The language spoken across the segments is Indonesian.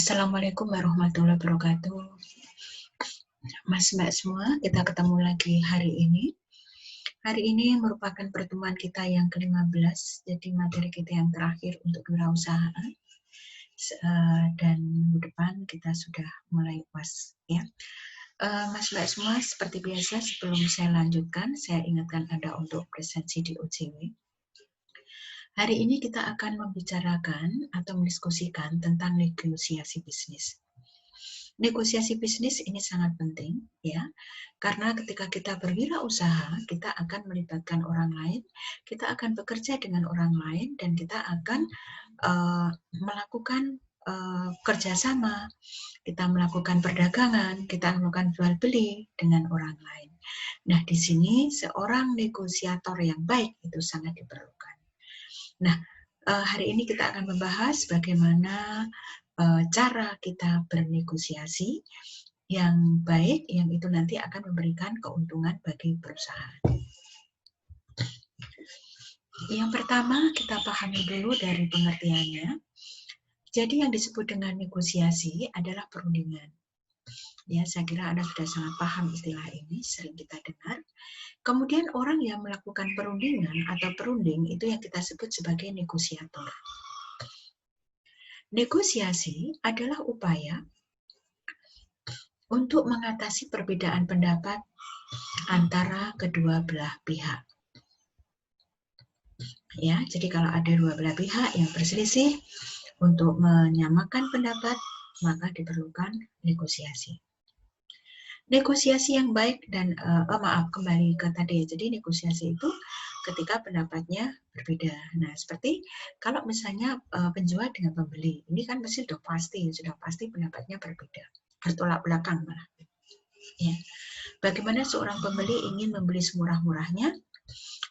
Assalamualaikum warahmatullahi wabarakatuh. Mas Mbak semua, kita ketemu lagi hari ini. Hari ini merupakan pertemuan kita yang ke-15, jadi materi kita yang terakhir untuk kewirausahaan. Dan minggu depan kita sudah mulai UAS. Ya. Mas Mbak semua, seperti biasa sebelum saya lanjutkan, saya ingatkan Anda untuk presensi di OJW. Hari ini kita akan membicarakan atau mendiskusikan tentang negosiasi bisnis. Negosiasi bisnis ini sangat penting, ya, karena ketika kita berwirausaha, kita akan melibatkan orang lain, kita akan bekerja dengan orang lain, dan kita akan melakukan kerjasama, kita melakukan perdagangan, kita melakukan jual beli dengan orang lain. Nah, di sini seorang negosiator yang baik itu sangat diperlukan. Nah, hari ini kita akan membahas bagaimana cara kita bernegosiasi yang baik, yang itu nanti akan memberikan keuntungan bagi perusahaan. Yang pertama, kita pahami dulu dari pengertiannya. Jadi yang disebut dengan negosiasi adalah perundingan. Ya, saya kira Anda sudah sangat paham istilah ini, sering kita dengar. Kemudian orang yang melakukan perundingan atau perunding itu yang kita sebut sebagai negosiator. Negosiasi adalah upaya untuk mengatasi perbedaan pendapat antara kedua belah pihak. Ya, jadi kalau ada dua belah pihak yang berselisih, untuk menyamakan pendapat, maka diperlukan negosiasi. Negosiasi yang baik dan kembali ke tadi. Jadi negosiasi itu ketika pendapatnya berbeda. Nah, seperti kalau misalnya penjual dengan pembeli, ini kan mesti sudah pasti pendapatnya berbeda, bertolak belakang malah. Ya. Bagaimana seorang pembeli ingin membeli semurah-murahnya,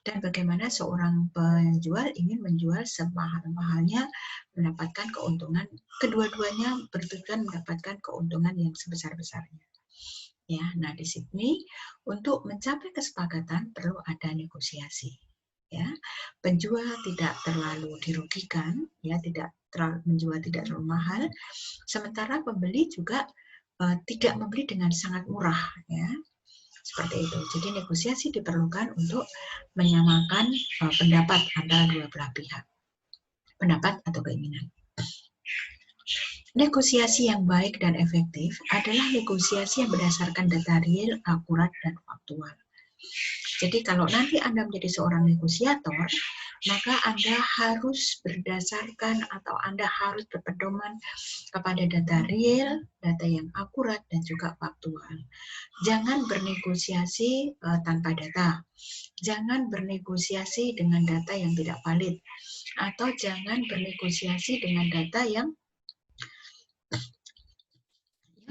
dan bagaimana seorang penjual ingin menjual semahal-mahalnya, mendapatkan keuntungan. Kedua-duanya bertujuan mendapatkan keuntungan yang sebesar-besarnya. Ya, nah di sini untuk mencapai kesepakatan perlu ada negosiasi. Ya, penjual tidak terlalu dirugikan, ya, menjual tidak terlalu mahal, sementara pembeli juga tidak membeli dengan sangat murah, ya. Seperti itu. Jadi negosiasi diperlukan untuk menyamakan pendapat antara dua belah pihak. Pendapat atau keinginan. Negosiasi yang baik dan efektif adalah negosiasi yang berdasarkan data real, akurat, dan faktual. Jadi kalau nanti Anda menjadi seorang negosiator, maka Anda harus berdasarkan atau Anda harus berpedoman kepada data real, data yang akurat, dan juga faktual. Jangan bernegosiasi tanpa data. Jangan bernegosiasi dengan data yang tidak valid. Atau jangan bernegosiasi dengan data yang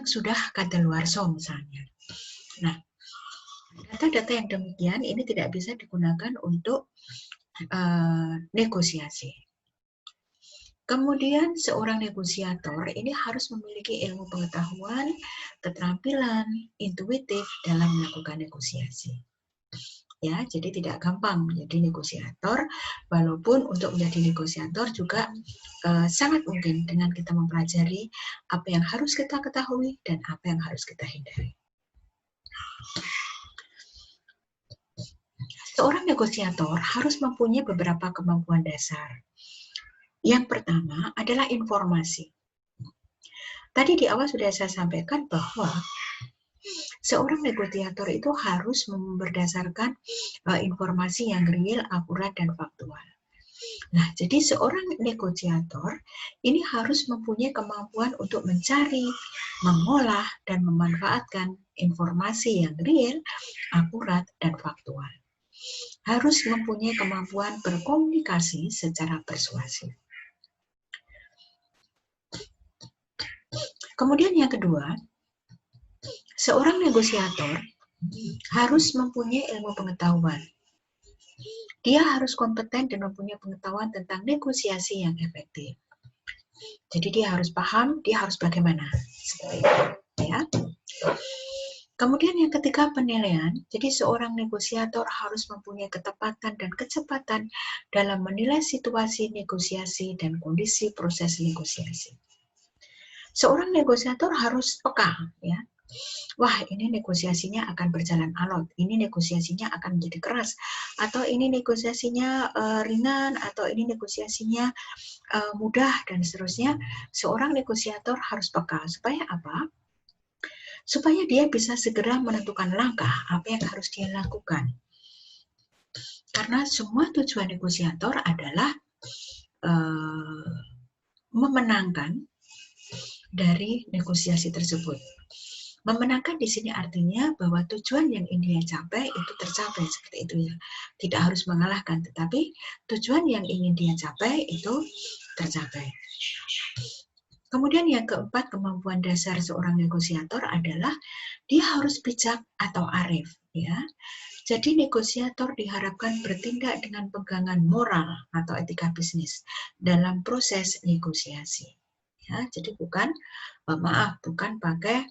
sudah kadaluarsa misalnya. Nah, data-data yang demikian ini tidak bisa digunakan untuk negosiasi. Kemudian seorang negosiator ini harus memiliki ilmu pengetahuan, keterampilan, intuitif dalam melakukan negosiasi. Ya, jadi tidak gampang menjadi negosiator, walaupun untuk menjadi negosiator juga sangat mungkin dengan kita mempelajari apa yang harus kita ketahui dan apa yang harus kita hindari. Seorang negosiator harus mempunyai beberapa kemampuan dasar. Yang pertama adalah informasi. Tadi di awal sudah saya sampaikan bahwa seorang negosiator itu harus berdasarkan informasi yang real, akurat, dan faktual. Nah, jadi seorang negosiator ini harus mempunyai kemampuan untuk mencari, mengolah, dan memanfaatkan informasi yang real, akurat, dan faktual. Harus mempunyai kemampuan berkomunikasi secara persuasif. Kemudian yang kedua, seorang negosiator harus mempunyai ilmu pengetahuan. Dia harus kompeten dan mempunyai pengetahuan tentang negosiasi yang efektif. Jadi dia harus paham, dia harus bagaimana. Seperti itu, ya. Kemudian yang ketiga, penilaian. Jadi seorang negosiator harus mempunyai ketepatan dan kecepatan dalam menilai situasi negosiasi dan kondisi proses negosiasi. Seorang negosiator harus peka, ya. Wah, ini negosiasinya akan berjalan alot, ini negosiasinya akan menjadi keras, atau ini negosiasinya ringan, atau ini negosiasinya mudah, dan seterusnya. Seorang negosiator harus peka. Supaya apa? Supaya dia bisa segera menentukan langkah apa yang harus dia lakukan. Karena semua tujuan negosiator adalah memenangkan dari negosiasi tersebut. Memenangkan di sini artinya bahwa tujuan yang ingin dia capai itu tercapai, seperti itu ya. Tidak harus mengalahkan, tetapi tujuan yang ingin dia capai itu tercapai. Kemudian yang keempat, kemampuan dasar seorang negosiator adalah dia harus bijak atau arif, ya. Jadi negosiator diharapkan bertindak dengan pegangan moral atau etika bisnis dalam proses negosiasi. Ya, jadi bukan pakai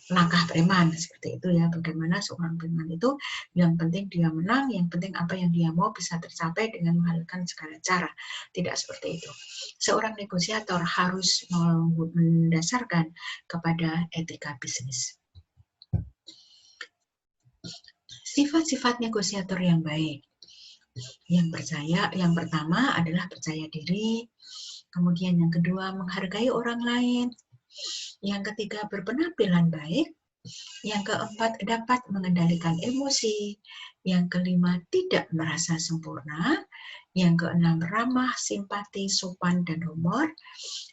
langkah preman seperti itu ya. Bagaimana seorang preman itu yang penting dia menang, yang penting apa yang dia mau bisa tercapai dengan menghalalkan segala cara. Tidak seperti itu. Seorang negosiator harus mendasarkan kepada etika bisnis. Sifat-sifat negosiator yang baik. Yang pertama adalah percaya diri, kemudian yang kedua menghargai orang lain, yang ketiga berpenampilan baik, yang keempat dapat mengendalikan emosi, yang kelima tidak merasa sempurna, yang keenam ramah, simpati, sopan, dan humor,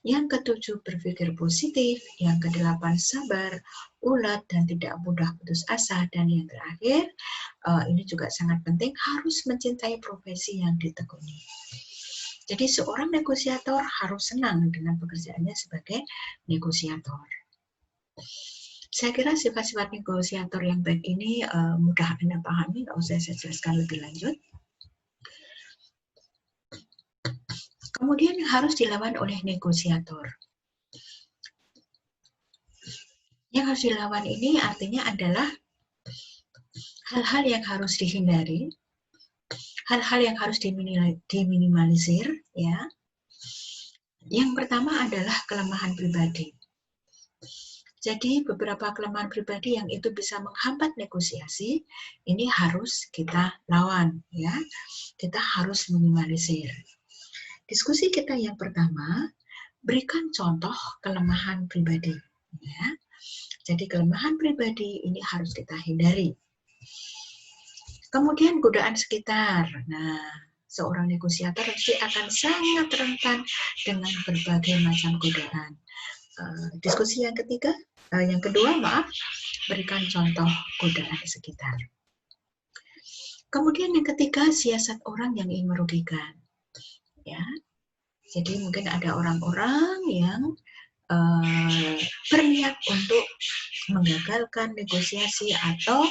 yang ketujuh berpikir positif, yang kedelapan sabar, ulet, dan tidak mudah putus asa, dan yang terakhir ini juga sangat penting, harus mencintai profesi yang ditekuni. Jadi seorang negosiator harus senang dengan pekerjaannya sebagai negosiator. Saya kira sifat-sifat negosiator yang baik ini mudah Anda pahami, nggak usah saya jelaskan lebih lanjut. Kemudian harus dilawan oleh negosiator. Yang harus dilawan ini artinya adalah hal-hal yang harus dihindari, hal-hal yang harus diminimalisir, ya. Yang pertama adalah kelemahan pribadi. Jadi beberapa kelemahan pribadi yang itu bisa menghambat negosiasi, ini harus kita lawan, ya. Kita harus minimalisir. Diskusi kita yang pertama, berikan contoh kelemahan pribadi, ya. Jadi kelemahan pribadi ini harus kita hindari. Kemudian godaan sekitar. Nah, seorang negosiator pasti akan sangat rentan dengan berbagai macam godaan. Diskusi yang kedua, berikan contoh godaan sekitar. Kemudian yang ketiga, siasat orang yang ingin merugikan. Ya, jadi mungkin ada orang-orang yang berniat untuk menggagalkan negosiasi atau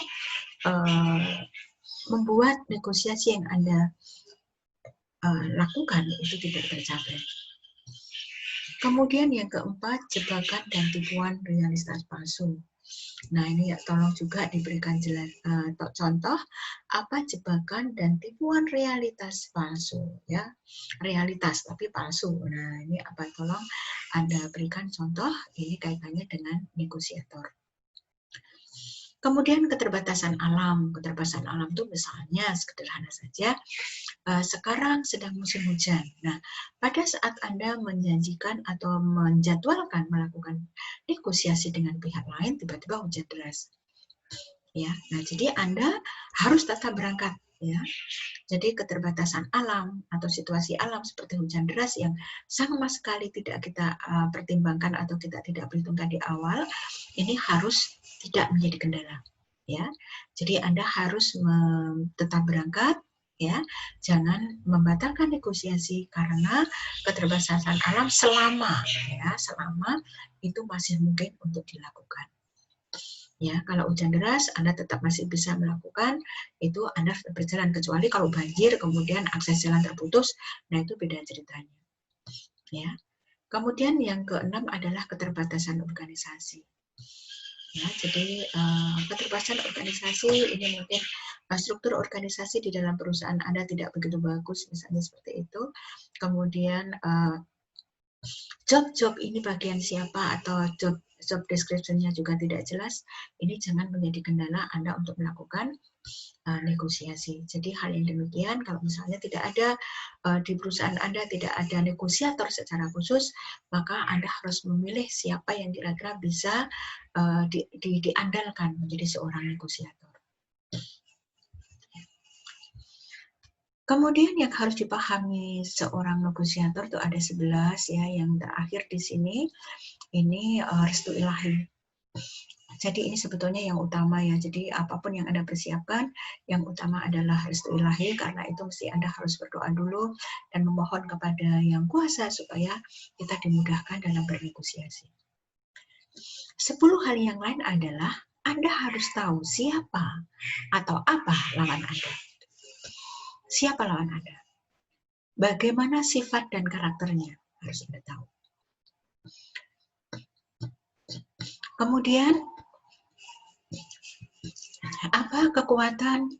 membuat negosiasi yang Anda lakukan itu tidak tercapai. Kemudian yang keempat, jebakan dan tipuan realitas palsu. Nah, ini ya tolong juga diberikan contoh apa jebakan dan tipuan realitas palsu, ya. Realitas tapi palsu. Nah, ini apa, tolong Anda berikan contoh, ini kaitannya dengan negosiator. Kemudian keterbatasan alam. Keterbatasan alam itu misalnya sederhana saja, sekarang sedang musim hujan. Nah, pada saat Anda menjanjikan atau menjadwalkan melakukan negosiasi dengan pihak lain, tiba-tiba hujan deras. Ya, nah jadi Anda harus tetap berangkat, ya. Jadi keterbatasan alam atau situasi alam seperti hujan deras yang sama sekali tidak kita pertimbangkan atau kita tidak perhitungkan di awal, ini harus tidak menjadi kendala, ya. Jadi Anda harus tetap berangkat, ya. Jangan membatalkan negosiasi karena keterbatasan alam selama itu masih mungkin untuk dilakukan. Ya, kalau hujan deras Anda tetap masih bisa melakukan itu, Anda berjalan, kecuali kalau banjir kemudian akses jalan terputus, nah itu beda ceritanya. Ya. Kemudian yang keenam adalah keterbatasan organisasi. Ya, jadi keterbatasan organisasi ini mungkin struktur organisasi di dalam perusahaan Anda tidak begitu bagus, misalnya seperti itu. Kemudian job ini bagian siapa atau job description-nya juga tidak jelas, ini jangan menjadi kendala Anda untuk melakukan negosiasi. Jadi hal yang demikian, kalau misalnya tidak ada di perusahaan Anda tidak ada negosiator secara khusus, maka Anda harus memilih siapa yang kira-kira bisa diandalkan menjadi seorang negosiator. Kemudian yang harus dipahami seorang negosiator itu ada 11 ya, yang terakhir di sini ini restu ilahi. Jadi ini sebetulnya yang utama ya. Jadi apapun yang Anda persiapkan, yang utama adalah restu ilahi, karena itu mesti Anda harus berdoa dulu dan memohon kepada Yang Kuasa supaya kita dimudahkan dalam bernegosiasi. 10 hal yang lain adalah Anda harus tahu siapa atau apa lawan Anda. Siapa lawan Anda? Bagaimana sifat dan karakternya harus Anda tahu. Kemudian, apa kekuatan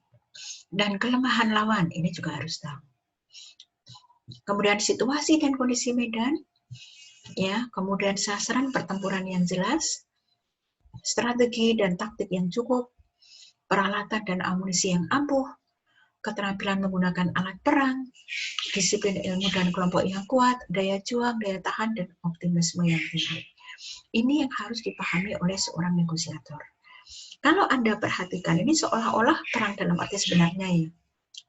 dan kelemahan lawan? Ini juga harus tahu. Kemudian situasi dan kondisi medan, ya. Kemudian sasaran pertempuran yang jelas, strategi dan taktik yang cukup, peralatan dan amunisi yang ampuh, keterampilan menggunakan alat perang, disiplin ilmu dan kelompok yang kuat, daya juang, daya tahan, dan optimisme yang tinggi. Ini yang harus dipahami oleh seorang negosiator. Kalau Anda perhatikan, ini seolah-olah perang dalam arti sebenarnya ya.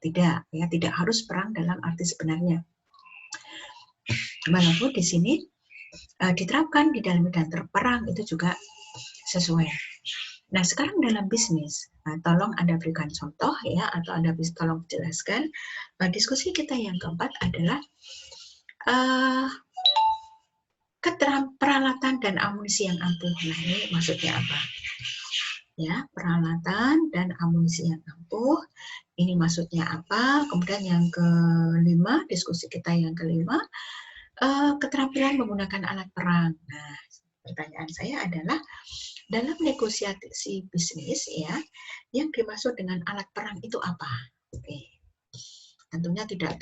Tidak, ya, tidak harus perang dalam arti sebenarnya. Walaupun di sini diterapkan di dalam medan perang itu juga sesuai. Nah, sekarang dalam bisnis, tolong Anda berikan contoh ya, atau Anda tolong jelaskan. Diskusi kita yang keempat adalah peralatan dan amunisi yang ampuh. Nah, ini maksudnya apa? Ya, peralatan dan amunisi yang ampuh. Ini maksudnya apa? Kemudian yang kelima, diskusi kita yang kelima, keterampilan menggunakan alat perang. Nah, pertanyaan saya adalah, dalam negosiasi bisnis ya, yang dimaksud dengan alat perang itu apa? Oke. Tentunya tidak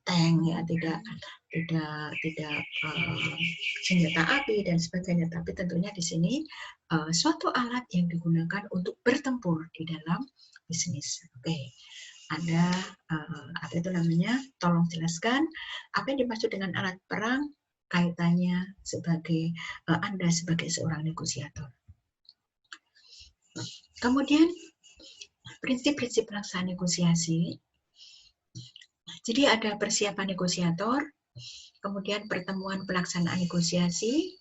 tank ya, tidak senjata api dan sebagainya, tapi tentunya di sini suatu alat yang digunakan untuk bertempur di dalam bisnis. Oke. Ada apa itu namanya? Tolong jelaskan apa yang dimaksud dengan alat perang, kaitannya sebagai Anda sebagai seorang negosiator. Kemudian prinsip-prinsip pelaksanaan negosiasi. Jadi ada persiapan negosiator, kemudian pertemuan pelaksanaan negosiasi,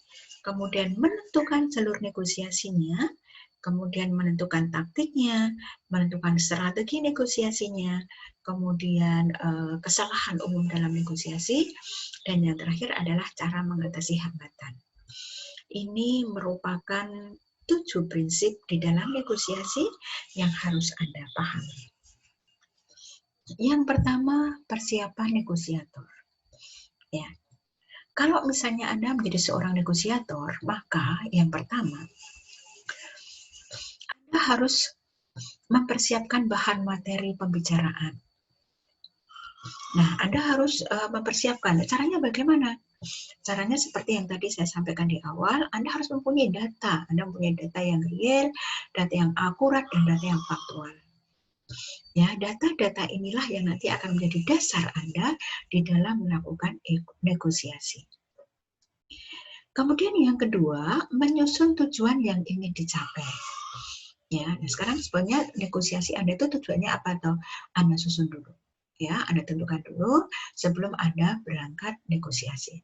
kemudian menentukan jalur negosiasinya, kemudian menentukan taktiknya, menentukan strategi negosiasinya, kemudian kesalahan umum dalam negosiasi, dan yang terakhir adalah cara mengatasi hambatan. Ini merupakan 7 prinsip di dalam negosiasi yang harus Anda pahami. Yang pertama, persiapan negosiator. Ya. Kalau misalnya Anda menjadi seorang negosiator, maka yang pertama, Anda harus mempersiapkan bahan materi pembicaraan. Nah, Anda harus mempersiapkan. Caranya bagaimana? Caranya seperti yang tadi saya sampaikan di awal, Anda harus mempunyai data. Anda mempunyai data yang real, data yang akurat, dan data yang faktual. Ya, data-data inilah yang nanti akan menjadi dasar Anda di dalam melakukan negosiasi. Kemudian yang kedua, menyusun tujuan yang ingin dicapai. Ya, nah sekarang sebenarnya negosiasi Anda itu tujuannya apa toh? Anda susun dulu. Ya, Anda tentukan dulu sebelum Anda berangkat negosiasi.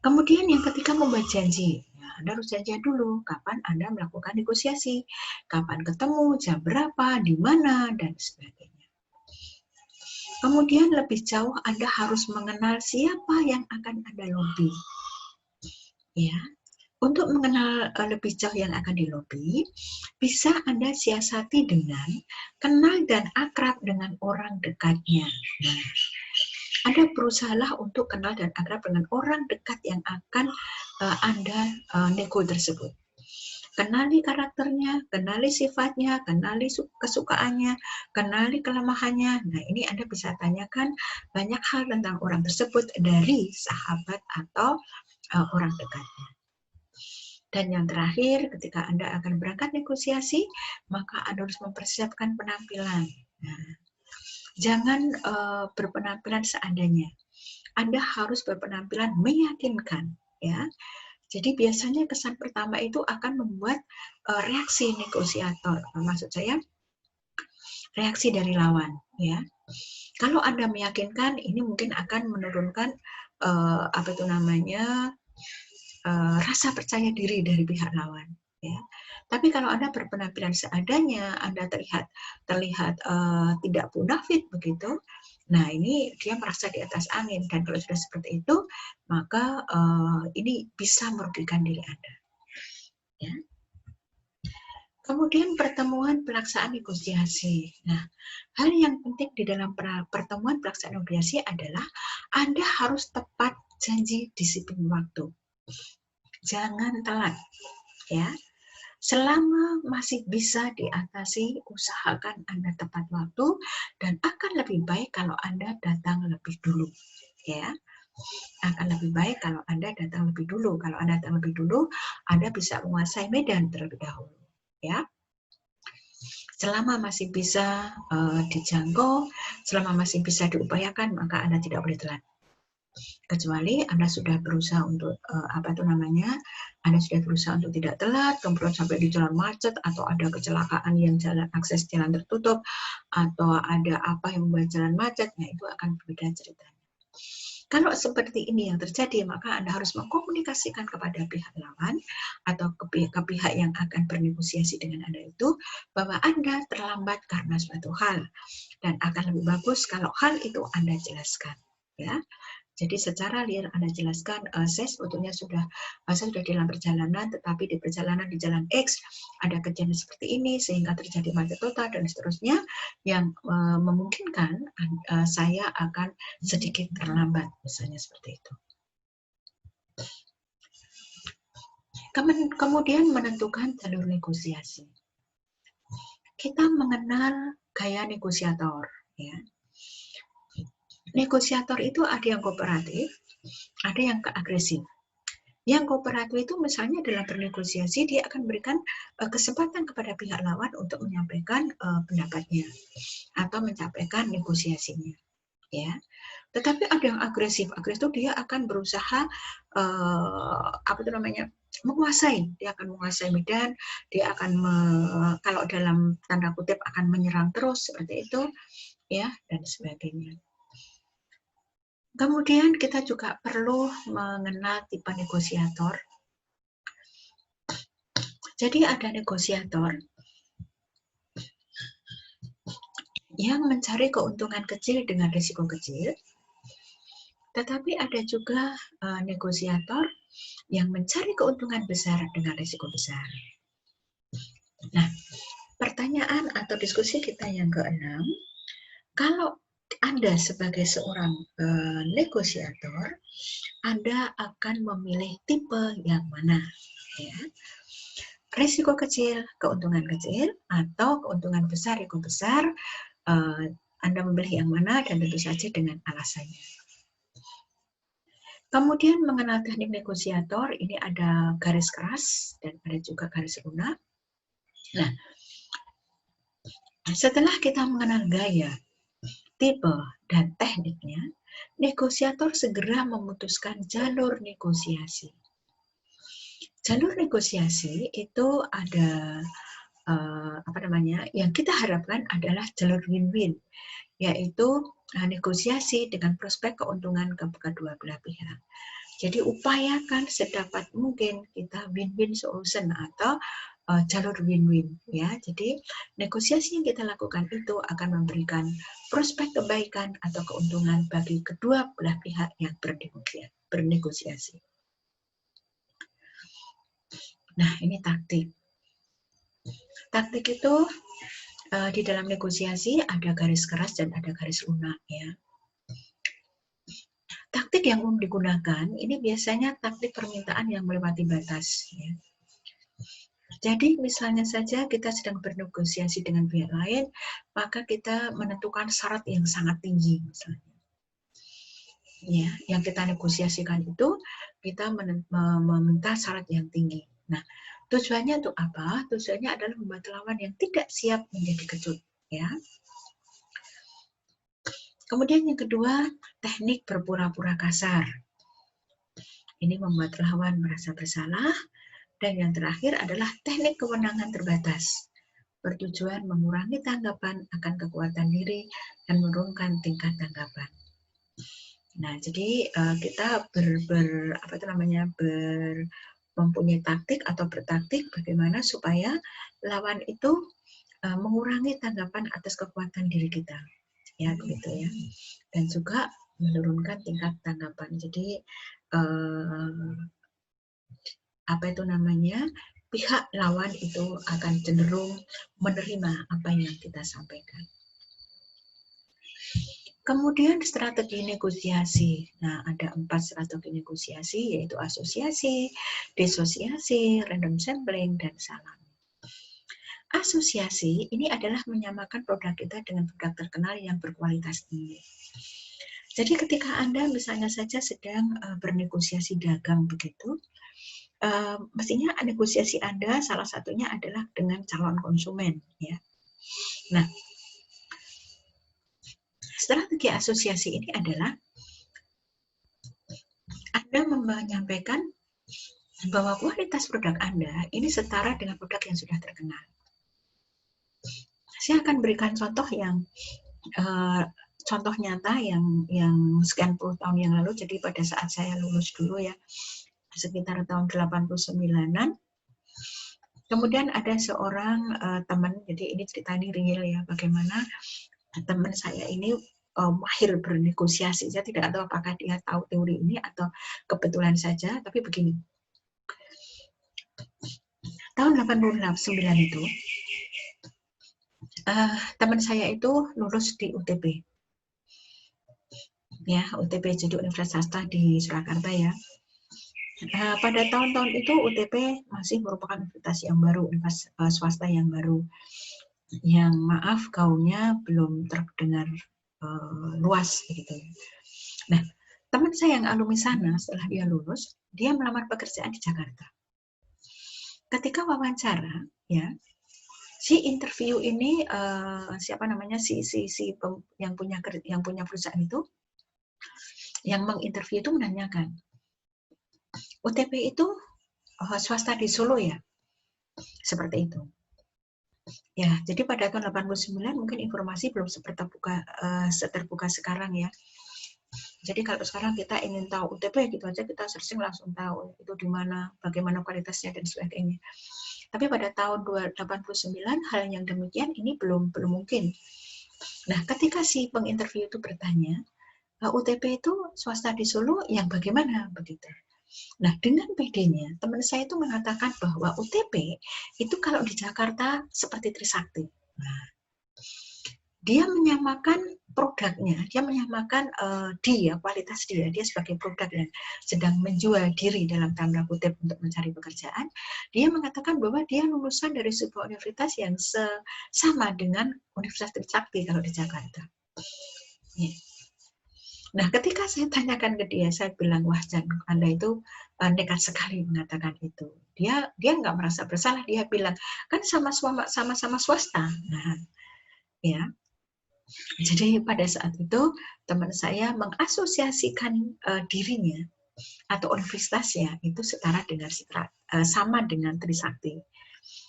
Kemudian yang ketiga, membuat janji. Nah, Anda harus janjian dulu kapan Anda melakukan negosiasi, kapan ketemu, jam berapa, di mana, dan sebagainya. Kemudian lebih jauh Anda harus mengenal siapa yang akan Anda lobby. Ya, untuk mengenal lebih jauh yang akan dilobi, bisa Anda siasati dengan kenal dan akrab dengan orang dekatnya. Nah, Anda berusahalah untuk kenal dan akrab dengan orang dekat yang akan Anda nego tersebut. Kenali karakternya, kenali sifatnya, kenali kesukaannya, kenali kelemahannya. Nah, ini Anda bisa tanyakan banyak hal tentang orang tersebut dari sahabat atau orang dekatnya. Dan yang terakhir, ketika Anda akan berangkat negosiasi, maka Anda harus mempersiapkan penampilan. Nah, jangan berpenampilan seadanya. Anda harus berpenampilan meyakinkan, ya. Jadi biasanya kesan pertama itu akan membuat reaksi negosiator. Maksud saya reaksi dari lawan, ya. Kalau Anda meyakinkan, ini mungkin akan menurunkan apa itu namanya rasa percaya diri dari pihak lawan, ya. Tapi kalau Anda berpenampilan seadanya, Anda terlihat tidak munafik begitu. Nah, ini dia merasa di atas angin, dan kalau sudah seperti itu, maka ini bisa merugikan diri Anda, ya. Kemudian pertemuan pelaksanaan negosiasi. Nah, hal yang penting di dalam pertemuan pelaksanaan negosiasi adalah Anda harus tepat janji disiplin waktu. Jangan telat, ya. Selama masih bisa diatasi, usahakan Anda tepat waktu, dan akan lebih baik kalau Anda datang lebih dulu, ya. Akan lebih baik kalau Anda datang lebih dulu. Kalau Anda datang lebih dulu, Anda bisa menguasai medan terlebih dahulu, ya. Selama masih bisa dijangkau, selama masih bisa diupayakan, maka Anda tidak boleh telat. Kecuali Anda sudah berusaha untuk Anda sudah berusaha untuk tidak telat, kemudian sampai di jalan macet, atau ada kecelakaan yang akses jalan tertutup, atau ada apa yang membuat jalan macet, nah itu akan berbeda ceritanya. Kalau seperti ini yang terjadi, maka Anda harus mengkomunikasikan kepada pihak lawan atau ke pihak yang akan bernegosiasi dengan Anda itu, bahwa Anda terlambat karena suatu hal, dan akan lebih bagus kalau hal itu Anda jelaskan, ya. Jadi secara clear Anda jelaskan, saya sebetulnya saya sudah dalam perjalanan, tetapi di perjalanan di jalan X ada kejadian seperti ini sehingga terjadi macet total dan seterusnya, yang memungkinkan saya akan sedikit terlambat, misalnya seperti itu. Kemudian menentukan jalur negosiasi. Kita mengenal gaya negosiator, ya. Negosiator itu ada yang kooperatif, ada yang agresif. Yang kooperatif itu misalnya dalam bernegosiasi, dia akan berikan kesempatan kepada pihak lawan untuk menyampaikan pendapatnya atau menyampaikan negosiasinya, ya. Tetapi ada yang agresif. Agresif itu dia akan berusaha menguasai. Dia akan menguasai medan. Dia akan kalau dalam tanda kutip akan menyerang terus seperti itu, ya, dan sebagainya. Kemudian kita juga perlu mengenal tipe negosiator. Jadi ada negosiator yang mencari keuntungan kecil dengan risiko kecil, tetapi ada juga negosiator yang mencari keuntungan besar dengan risiko besar. Nah, pertanyaan atau diskusi kita yang keenam, kalau Anda sebagai seorang negosiator, Anda akan memilih tipe yang mana, ya? Risiko kecil, keuntungan kecil, atau keuntungan besar, risiko besar, Anda memilih yang mana, dan tentu saja dengan alasannya. Kemudian mengenal teknik negosiator, ini ada garis keras dan ada juga garis lunak. Nah, setelah kita mengenal gaya, tipe, dan tekniknya, negosiator segera memutuskan jalur negosiasi. Jalur negosiasi itu ada yang kita harapkan adalah jalur win-win, yaitu negosiasi dengan prospek keuntungan ke kedua belah pihak. Jadi upayakan sedapat mungkin kita win-win solution atau jalur win-win, ya. Jadi negosiasi yang kita lakukan itu akan memberikan prospek kebaikan atau keuntungan bagi kedua belah pihak yang bernegosiasi. Nah, ini taktik. Taktik itu di dalam negosiasi ada garis keras dan ada garis lunak, ya. Taktik yang umum digunakan ini biasanya taktik permintaan yang melewati batas, ya. Jadi misalnya saja kita sedang bernegosiasi dengan pihak lain, maka kita menentukan syarat yang sangat tinggi misalnya. Ya, yang kita negosiasikan itu kita meminta syarat yang tinggi. Nah, tujuannya untuk apa? Tujuannya adalah membuat lawan yang tidak siap menjadi kecut, ya. Kemudian yang kedua, teknik berpura-pura kasar. Ini membuat lawan merasa bersalah. Dan yang terakhir adalah teknik kewenangan terbatas. Bertujuan mengurangi tanggapan akan kekuatan diri dan menurunkan tingkat tanggapan. Nah, jadi kita mempunyai taktik atau bertaktik bagaimana supaya lawan itu mengurangi tanggapan atas kekuatan diri kita, ya begitu ya, dan juga menurunkan tingkat tanggapan. Jadi pihak lawan itu akan cenderung menerima apa yang kita sampaikan. Kemudian strategi negosiasi. Nah, ada 4 strategi negosiasi, yaitu asosiasi, disosiasi, random sampling, dan salam. Asosiasi ini adalah menyamakan produk kita dengan produk terkenal yang berkualitas tinggi. Jadi ketika Anda misalnya saja sedang bernegosiasi dagang begitu, mestinya negosiasi Anda salah satunya adalah dengan calon konsumen, ya. Nah, strategi asosiasi ini adalah Anda menyampaikan bahwa kualitas produk Anda ini setara dengan produk yang sudah terkenal. Saya akan berikan contoh contoh nyata yang sekian puluh tahun yang lalu. Jadi pada saat saya lulus dulu ya, sekitar tahun 89-an. Kemudian ada seorang teman, jadi ini cerita ini real ya, bagaimana teman saya ini mahir bernegosiasi. Saya tidak tahu apakah dia tahu teori ini atau kebetulan saja, tapi begini. Tahun 89 itu, teman saya itu lulus di UTB. Ya, UTB jadi Universitas Swasta di Surakarta ya. Pada tahun-tahun itu UTB masih merupakan universitas yang baru, universitas swasta yang baru. Yang maaf gaungnya belum terdengar luas begitu. Nah, teman saya yang alumni sana setelah dia lulus, dia melamar pekerjaan di Jakarta. Ketika wawancara, ya, si interview ini yang punya perusahaan itu, yang menginterview itu menanyakan, UTB itu swasta di Solo ya, seperti itu. Ya, jadi pada tahun 89 mungkin informasi belum seterbuka sekarang ya. Jadi kalau sekarang kita ingin tahu UTB gitu aja kita searching langsung tahu itu di mana, bagaimana kualitasnya dan sebagainya. Tapi pada tahun 89 hal yang demikian ini belum mungkin. Nah, ketika si penginterview itu bertanya, UTB itu swasta di Solo yang bagaimana begitu. Nah, dengan PD-nya, teman saya itu mengatakan bahwa UTB itu kalau di Jakarta seperti Trisakti. Nah, dia menyamakan produknya, dia menyamakan kualitas dia sebagai produk dan sedang menjual diri dalam tanda kutip untuk mencari pekerjaan. Dia mengatakan bahwa dia lulusan dari sebuah universitas yang sama dengan Universitas Trisakti kalau di Jakarta. Ya. Nah, ketika saya tanyakan ke dia, saya bilang, wah Jan, Anda itu nekat sekali mengatakan itu. Dia nggak merasa bersalah, dia bilang, kan sama-sama swasta. Nah, ya. Jadi pada saat itu teman saya mengasosiasikan dirinya atau universitasnya itu sama dengan Trisakti.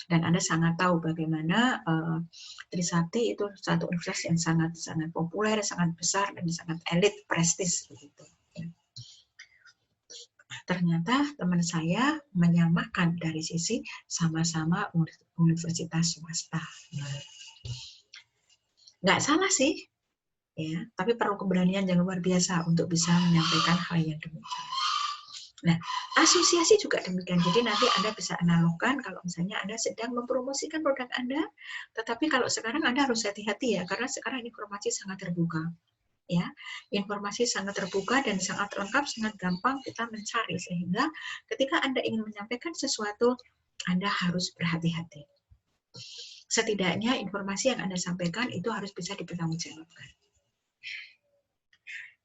Dan Anda sangat tahu bagaimana Trisakti itu satu universitas yang sangat populer, sangat besar dan sangat elit, prestis begitu. Ternyata teman saya menyamakan dari sisi sama-sama universitas swasta. Nggak salah sih, ya, tapi perlu keberanian yang luar biasa untuk bisa menyampaikan hal yang demikian. Nah, asosiasi juga demikian. Jadi nanti Anda bisa analogkan kalau misalnya Anda sedang mempromosikan produk Anda, tetapi kalau sekarang Anda harus hati-hati ya, karena sekarang informasi sangat terbuka. Ya, informasi sangat terbuka dan sangat lengkap, sangat gampang kita mencari, sehingga ketika Anda ingin menyampaikan sesuatu Anda harus berhati-hati. Setidaknya informasi yang Anda sampaikan itu harus bisa dipertanggungjawabkan.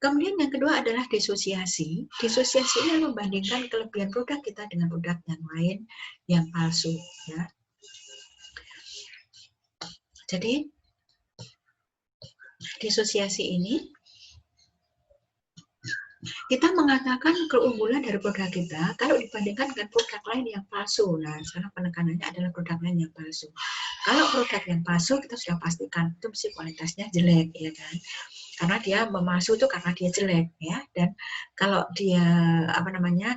Kemudian yang kedua adalah disosiasi. Disosiasi ini membandingkan kelebihan produk kita dengan produk yang lain yang palsu. Ya. Jadi disosiasi ini kita mengatakan keunggulan dari produk kita kalau dibandingkan dengan produk lain yang palsu. Nah, sekarang penekanannya adalah produk lain yang palsu. Kalau produk yang palsu kita sudah pastikan itu mesti kualitasnya jelek, ya kan? Karena dia memalsu itu karena dia jelek, ya. Dan kalau dia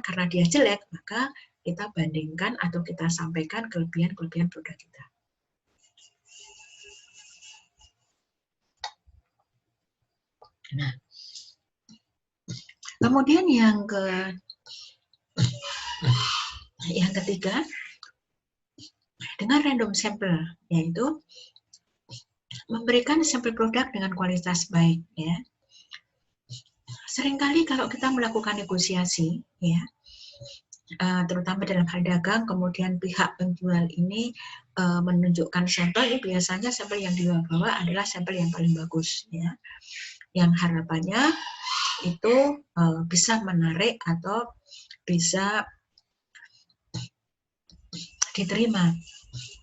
karena dia jelek, maka kita bandingkan atau kita sampaikan kelebihan-kelebihan produk kita. Nah, kemudian yang ketiga, dengan random sample, yaitu memberikan sampel produk dengan kualitas baik, ya. Seringkali kalau kita melakukan negosiasi, ya, terutama dalam hal dagang, kemudian pihak penjual ini menunjukkan sampel, ini biasanya sampel yang dibawa adalah sampel yang paling bagus, ya, yang harapannya itu bisa menarik atau bisa diterima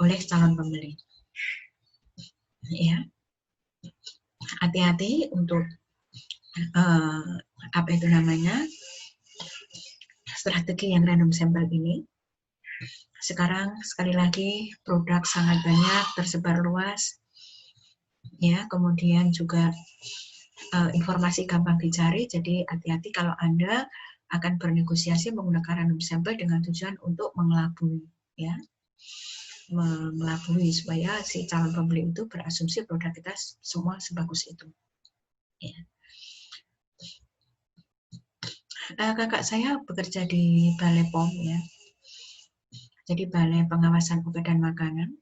oleh calon pembeli. Ya, hati-hati untuk strategi yang random sample ini. Sekarang sekali lagi produk sangat banyak tersebar luas, ya. Kemudian juga informasi gampang dicari, jadi hati-hati kalau Anda akan bernegosiasi menggunakan random sample dengan tujuan untuk mengelabui, ya. Mengelabui supaya si calon pembeli itu berasumsi produk kita semua sebagus itu. Ya. Kakak saya bekerja di Balai POM, ya. Jadi Balai Pengawasan Obat dan Makanan.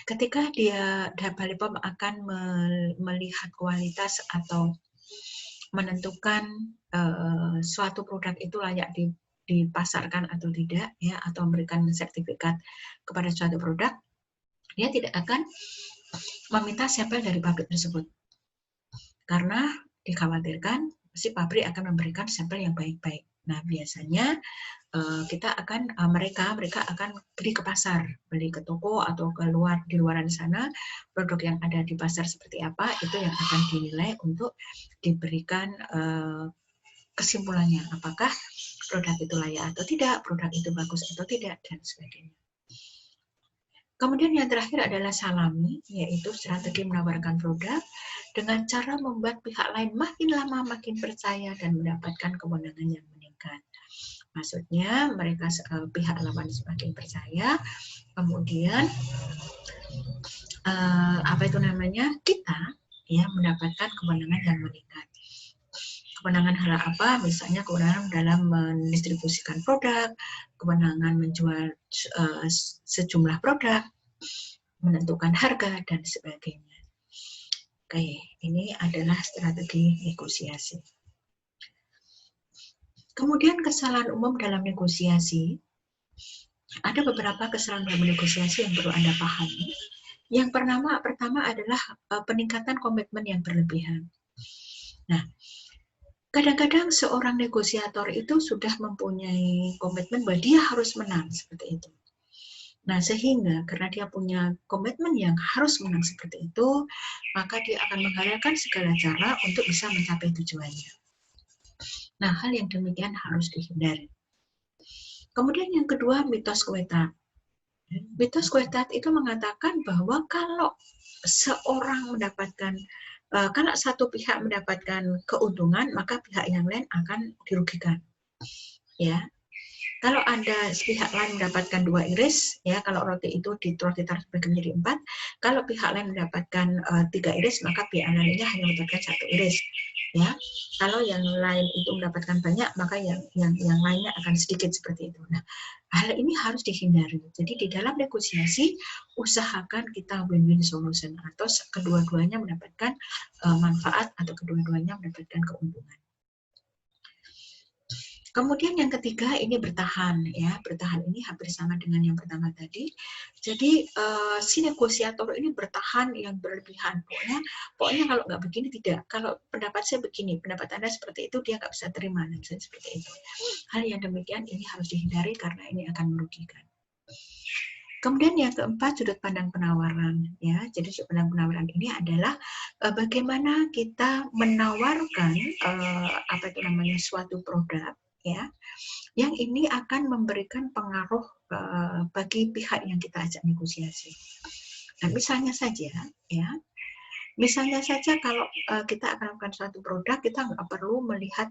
Ketika Balai POM akan melihat kualitas atau menentukan suatu produk itu layak dipasarkan atau tidak, ya, atau memberikan sertifikat kepada suatu produk, dia tidak akan meminta sampel dari pabrik tersebut karena dikhawatirkan si pabrik akan memberikan sampel yang baik-baik. Nah, biasanya mereka akan beli ke pasar, beli ke toko atau di luaran sana, produk yang ada di pasar seperti apa, itu yang akan dinilai untuk diberikan kesimpulannya, apakah produk itu layak atau tidak, produk itu bagus atau tidak, dan sebagainya. Kemudian yang terakhir adalah salami, yaitu strategi menawarkan produk dengan cara membuat pihak lain makin lama makin percaya dan mendapatkan kemenangan yang meningkat. Maksudnya mereka pihak lawan semakin percaya, kemudian kita ya mendapatkan kemenangan yang meningkat. Kemenangan hal apa? Misalnya kemenangan dalam mendistribusikan produk, kemenangan menjual sejumlah produk, menentukan harga, dan sebagainya. Oke, ini adalah strategi negosiasi. Kemudian kesalahan umum dalam negosiasi. Ada beberapa kesalahan dalam negosiasi yang perlu Anda pahami. Yang pertama adalah peningkatan komitmen yang berlebihan. Nah, kadang-kadang seorang negosiator itu sudah mempunyai komitmen bahwa dia harus menang seperti itu. Nah, sehingga karena dia punya komitmen yang harus menang seperti itu, maka dia akan menghalalkan segala cara untuk bisa mencapai tujuannya. Nah, hal yang demikian harus dihindari. Kemudian yang kedua, mitos Kwetat. Mitos Kwetat itu mengatakan bahwa kalau kalau satu pihak mendapatkan keuntungan, maka pihak yang lain akan dirugikan. Ya, kalau ada pihak lain mendapatkan 2 iris, ya, kalau roti itu roti tart dibagi menjadi 4, kalau pihak lain mendapatkan 3 iris, maka pihak lainnya hanya mendapatkan 1 iris. Ya, kalau yang lain itu mendapatkan banyak, maka yang lainnya akan sedikit seperti itu. Nah, hal ini harus dihindari. Jadi di dalam negosiasi usahakan kita win-win solution atau kedua-duanya mendapatkan manfaat atau kedua-duanya mendapatkan keuntungan. Kemudian yang ketiga ini bertahan, ya. Bertahan ini hampir sama dengan yang pertama tadi. Jadi si negosiator ini bertahan yang berlebihan. Pokoknya kalau nggak begini tidak. Kalau pendapat saya begini, pendapat Anda seperti itu, dia nggak bisa terima, misalnya seperti itu. Hal yang demikian ini harus dihindari karena ini akan merugikan. Kemudian yang keempat, sudut pandang penawaran, ya. Jadi sudut pandang penawaran ini adalah bagaimana kita menawarkan apa itu namanya suatu produk, ya, yang ini akan memberikan pengaruh bagi pihak yang kita ajak negosiasi. Nah, misalnya saja, ya, misalnya saja kalau kita akan melakukan suatu produk, kita nggak perlu melihat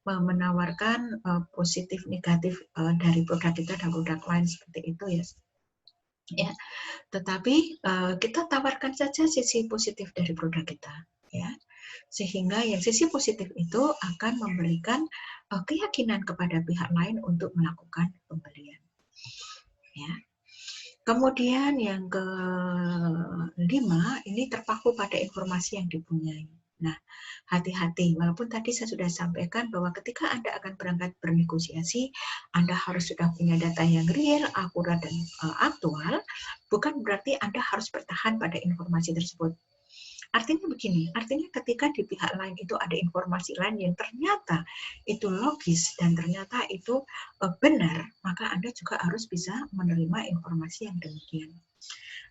menawarkan positif negatif dari produk kita dan produk lain seperti itu, ya. Tetapi kita tawarkan saja sisi positif dari produk kita, ya. Sehingga yang sisi positif itu akan memberikan keyakinan kepada pihak lain untuk melakukan pembelian, ya. Kemudian yang kelima, ini terpaku pada informasi yang dipunyai. Nah, hati-hati, walaupun tadi saya sudah sampaikan bahwa ketika Anda akan berangkat bernegosiasi, Anda harus sudah punya data yang real, akurat, dan aktual, bukan berarti Anda harus bertahan pada informasi tersebut. Artinya begini, artinya ketika di pihak lain itu ada informasi lain yang ternyata itu logis dan ternyata itu benar, maka Anda juga harus bisa menerima informasi yang demikian.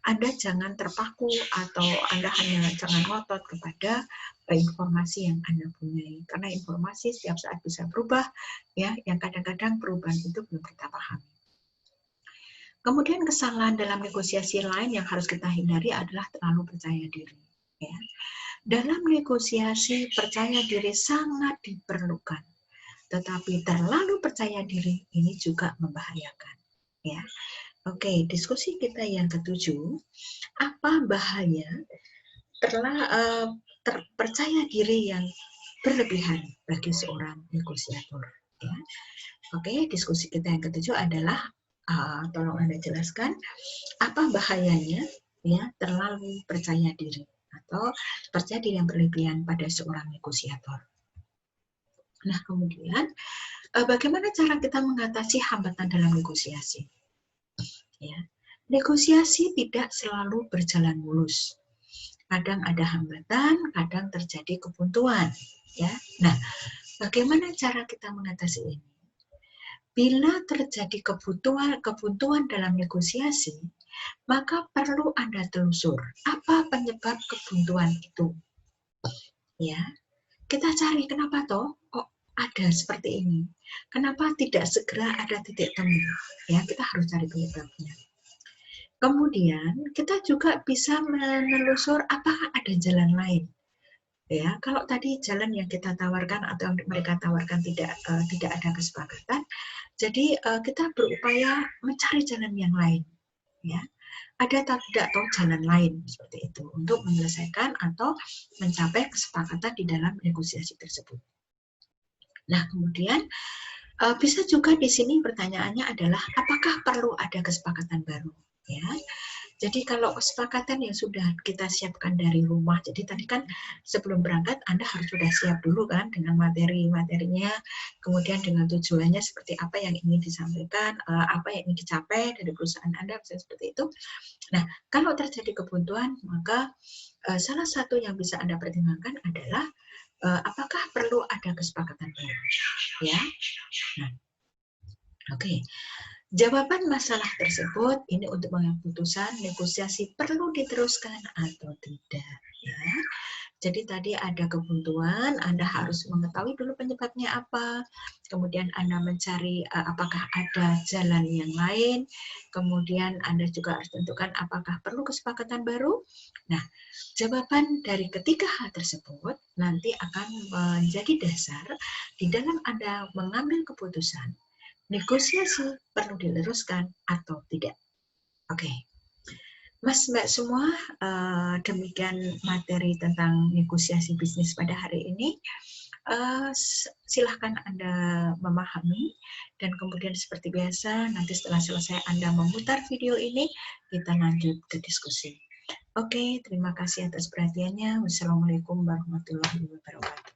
Anda jangan terpaku atau Anda hanya jangan ngotot kepada informasi yang Anda punyai, karena informasi setiap saat bisa berubah, ya, yang kadang-kadang perubahan itu belum kita pahami. Kemudian kesalahan dalam negosiasi lain yang harus kita hindari adalah terlalu percaya diri, ya. Dalam negosiasi, percaya diri sangat diperlukan, tetapi terlalu percaya diri ini juga membahayakan, ya. Oke, diskusi kita yang ketujuh, apa bahaya percaya diri yang berlebihan bagi seorang negosiator, ya. Oke, diskusi kita yang ketujuh adalah tolong Anda jelaskan apa bahayanya, ya, terlalu percaya diri atau percaya diri yang berlebihan pada seorang negosiator. Nah, kemudian bagaimana cara kita mengatasi hambatan dalam negosiasi? Ya, negosiasi tidak selalu berjalan mulus. Kadang ada hambatan, kadang terjadi kebuntuan, ya. Nah, bagaimana cara kita mengatasi ini? Bila terjadi kebuntuan dalam negosiasi, maka perlu Anda telusur apa penyebab kebuntuan itu. Ya, kita cari kenapa toh kok ada seperti ini. Kenapa tidak segera ada titik temu? Ya, kita harus cari penyebabnya. Kemudian kita juga bisa menelusur apakah ada jalan lain. Ya, kalau tadi jalan yang kita tawarkan atau yang mereka tawarkan tidak ada kesepakatan, jadi kita berupaya mencari jalan yang lain. Ya, ada atau tidak toh jalan lain seperti itu untuk menyelesaikan atau mencapai kesepakatan di dalam negosiasi tersebut. Nah, kemudian bisa juga di sini pertanyaannya adalah apakah perlu ada kesepakatan baru, ya. Jadi kalau kesepakatan yang sudah kita siapkan dari rumah, jadi tadi kan sebelum berangkat Anda harus sudah siap dulu kan dengan materi-materinya, kemudian dengan tujuannya seperti apa yang ingin disampaikan, apa yang ingin dicapai dari perusahaan Anda, misalnya seperti itu. Nah, kalau terjadi kebuntuan, maka salah satu yang bisa Anda pertimbangkan adalah apakah perlu ada kesepakatan baru, ya. Nah, oke. Jawaban masalah tersebut ini untuk mengambil keputusan negosiasi perlu diteruskan atau tidak, ya. Jadi tadi ada kebuntuan, Anda harus mengetahui dulu penyebabnya apa, kemudian Anda mencari apakah ada jalan yang lain, kemudian Anda juga harus tentukan apakah perlu kesepakatan baru. Nah, jawaban dari ketiga hal tersebut nanti akan menjadi dasar di dalam Anda mengambil keputusan negosiasi perlu diteruskan atau tidak. Oke. Mas, Mbak semua, demikian materi tentang negosiasi bisnis pada hari ini. Silahkan Anda memahami dan kemudian seperti biasa nanti setelah selesai Anda memutar video ini, kita lanjut ke diskusi. Oke, terima kasih atas perhatiannya. Wassalamualaikum warahmatullahi wabarakatuh.